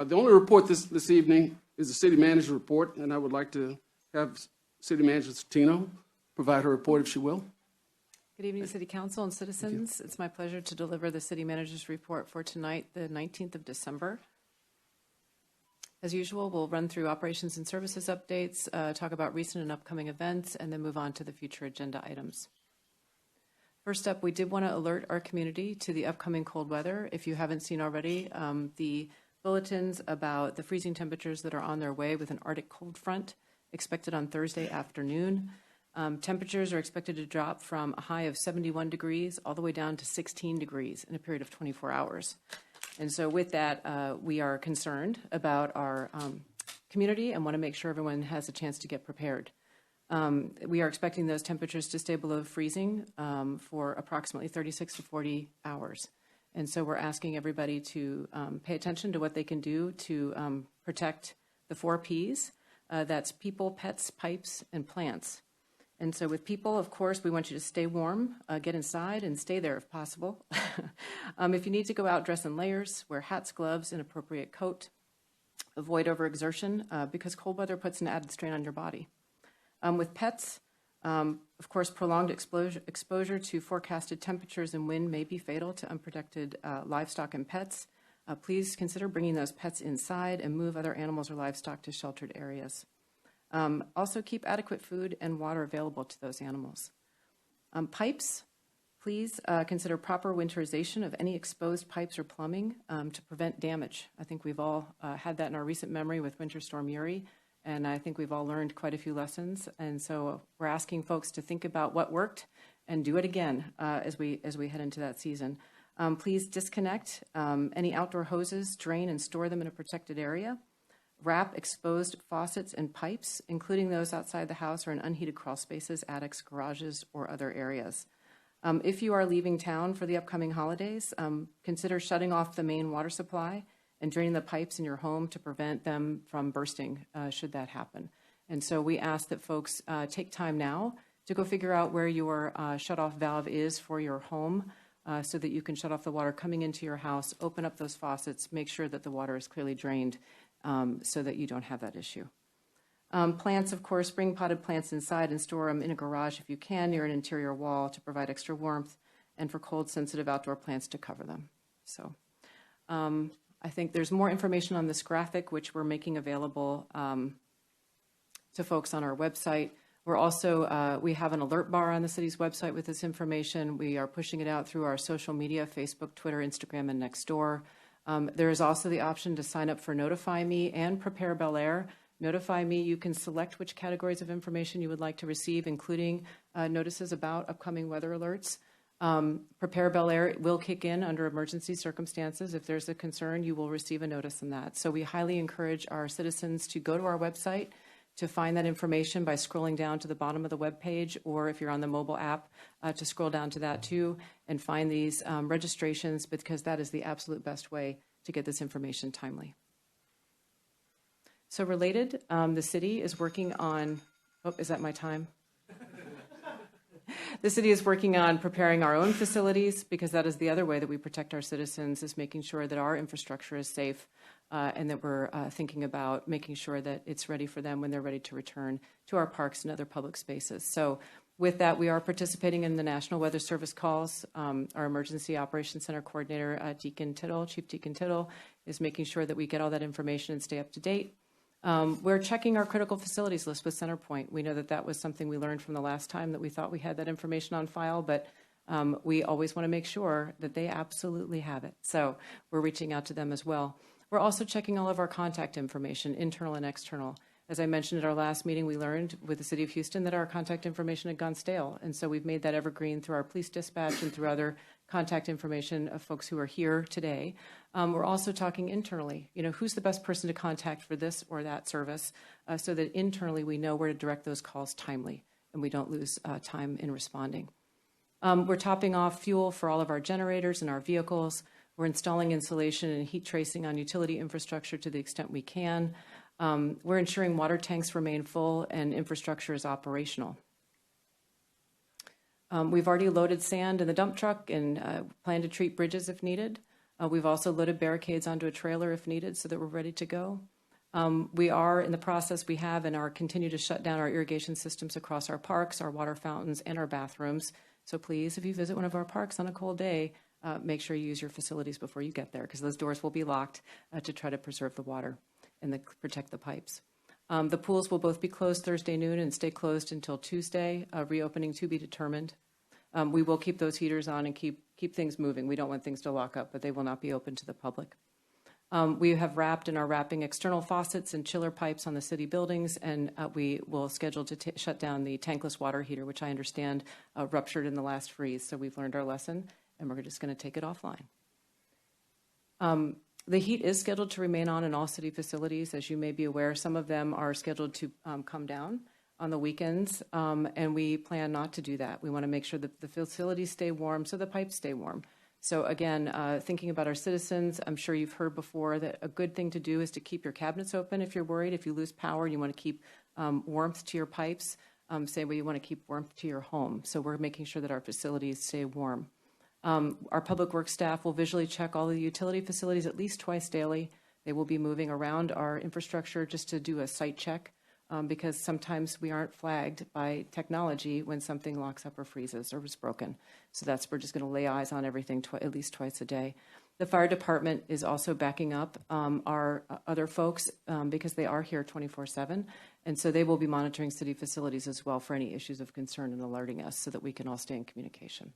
The only report this evening is the city manager report, and I would like to have City Manager Tino provide her report, if she will. Good evening, City Council and citizens. It's my pleasure to deliver the City Manager's report for tonight, the 19th of December. As usual, we'll run through operations and services updates, talk about recent and upcoming events, and then move on to the future agenda items. First up, we did want to alert our community to the upcoming cold weather. If you haven't seen already, the bulletins about the freezing temperatures that are on their way with an Arctic cold front expected on Thursday afternoon. Temperatures are expected to drop from a high of 71 degrees all the way down to 16 degrees in a period of 24 hours. And so with that, we are concerned about our community and want to make sure everyone has a chance to get prepared. We are expecting those temperatures to stay below freezing for approximately 36 to 40 hours. And so we're asking everybody to pay attention to what they can do to protect the 4 Ps. That's people, pets, pipes, and plants. And so with people, of course, we want you to stay warm, get inside, and stay there if possible. If you need to go out, dress in layers, wear hats, gloves, an appropriate coat. Avoid overexertion because cold weather puts an added strain on your body. With pets, of course, prolonged exposure to forecasted temperatures and wind may be fatal to unprotected livestock and pets. Please consider bringing those pets inside and move other animals or livestock to sheltered areas. Also keep adequate food and water available to those animals. Pipes, please consider proper winterization of any exposed pipes or plumbing to prevent damage. I think we've all had that in our recent memory with Winter Storm Uri, and I think we've all learned quite a few lessons. And so we're asking folks to think about what worked and do it again as we head into that season. Please disconnect any outdoor hoses, drain and store them in a protected area. Wrap exposed faucets and pipes, including those outside the house or in unheated crawl spaces, attics, garages, or other areas. If you are leaving town for the upcoming holidays, consider shutting off the main water supply and draining the pipes in your home to prevent them from bursting should that happen. And so we ask that folks take time now to go figure out where your shut-off valve is for your home so that you can shut off the water coming into your house, open up those faucets, make sure that the water is clearly drained so that you don't have that issue. Plants, of course, bring potted plants inside and store them in a garage if you can near an interior wall to provide extra warmth, and for cold-sensitive outdoor plants to cover them. So I think there's more information on this graphic, which we're making available to folks on our website. We're also, we have an alert bar on the city's website with this information. We are pushing it out through our social media, Facebook, Twitter, Instagram, and Nextdoor. There is also the option to sign up for Notify Me and Prepare Bellaire. Notify Me, you can select which categories of information you would like to receive, including notices about upcoming weather alerts. Prepare Bellaire will kick in under emergency circumstances. If there's a concern, you will receive a notice on that. So we highly encourage our citizens to go to our website to find that information by scrolling down to the bottom of the web page, or if you're on the mobile app, to scroll down to that too and find these registrations, because that is the absolute best way to get this information timely. So related, the city is working on, oh, is that my time? The city is working on preparing our own facilities, because that is the other way that we protect our citizens, is making sure that our infrastructure is safe and that we're thinking about making sure that it's ready for them when they're ready to return to our parks and other public spaces. So with that, we are participating in the National Weather Service calls. Our Emergency Operations Center Coordinator, Chief Deacon Tittle, is making sure that we get all that information and stay up to date. We're checking our critical facilities list with CenterPoint. We know that that was something we learned from the last time, that we thought we had that information on file, but we always want to make sure that they absolutely have it. So we're reaching out to them as well. We're also checking all of our contact information, internal and external. As I mentioned at our last meeting, we learned with the City of Houston that our contact information had gone stale. And so we've made that evergreen through our police dispatch and through other contact information of folks who are here today. We're also talking internally, who's the best person to contact for this or that service, so that internally we know where to direct those calls timely and we don't lose time in responding. We're topping off fuel for all of our generators and our vehicles. We're installing insulation and heat tracing on utility infrastructure to the extent we can. We're ensuring water tanks remain full and infrastructure is operational. We've already loaded sand in the dump truck and plan to treat bridges if needed. We've also loaded barricades onto a trailer if needed so that we're ready to go. We are in the process, we have and are continue to shut down our irrigation systems across our parks, our water fountains, and our bathrooms. So please, if you visit one of our parks on a cold day, make sure you use your facilities before you get there, because those doors will be locked to try to preserve the water and protect the pipes. The pools will both be closed Thursday noon and stay closed until Tuesday, reopening to be determined. We will keep those heaters on and keep things moving. We don't want things to lock up, but they will not be open to the public. We have wrapped and are wrapping external faucets and chiller pipes on the city buildings, and we will schedule to shut down the tankless water heater, which I understand ruptured in the last freeze. So we've learned our lesson, and we're just going to take it offline. The heat is scheduled to remain on in all city facilities. As you may be aware, some of them are scheduled to come down on the weekends, and we plan not to do that. We want to make sure that the facilities stay warm so the pipes stay warm. So again, thinking about our citizens, I'm sure you've heard before that a good thing to do is to keep your cabinets open if you're worried. If you lose power, you want to keep warmth to your pipes. Same way you want to keep warmth to your home. So we're making sure that our facilities stay warm. Our public works staff will visually check all the utility facilities at least twice daily. They will be moving around our infrastructure just to do a site check. Because sometimes we aren't flagged by technology when something locks up or freezes or is broken. So we're just going to lay eyes on everything at least twice a day. The fire department is also backing up our other folks because they are here 24/7. And so they will be monitoring city facilities as well for any issues of concern and alerting us so that we can all stay in communication.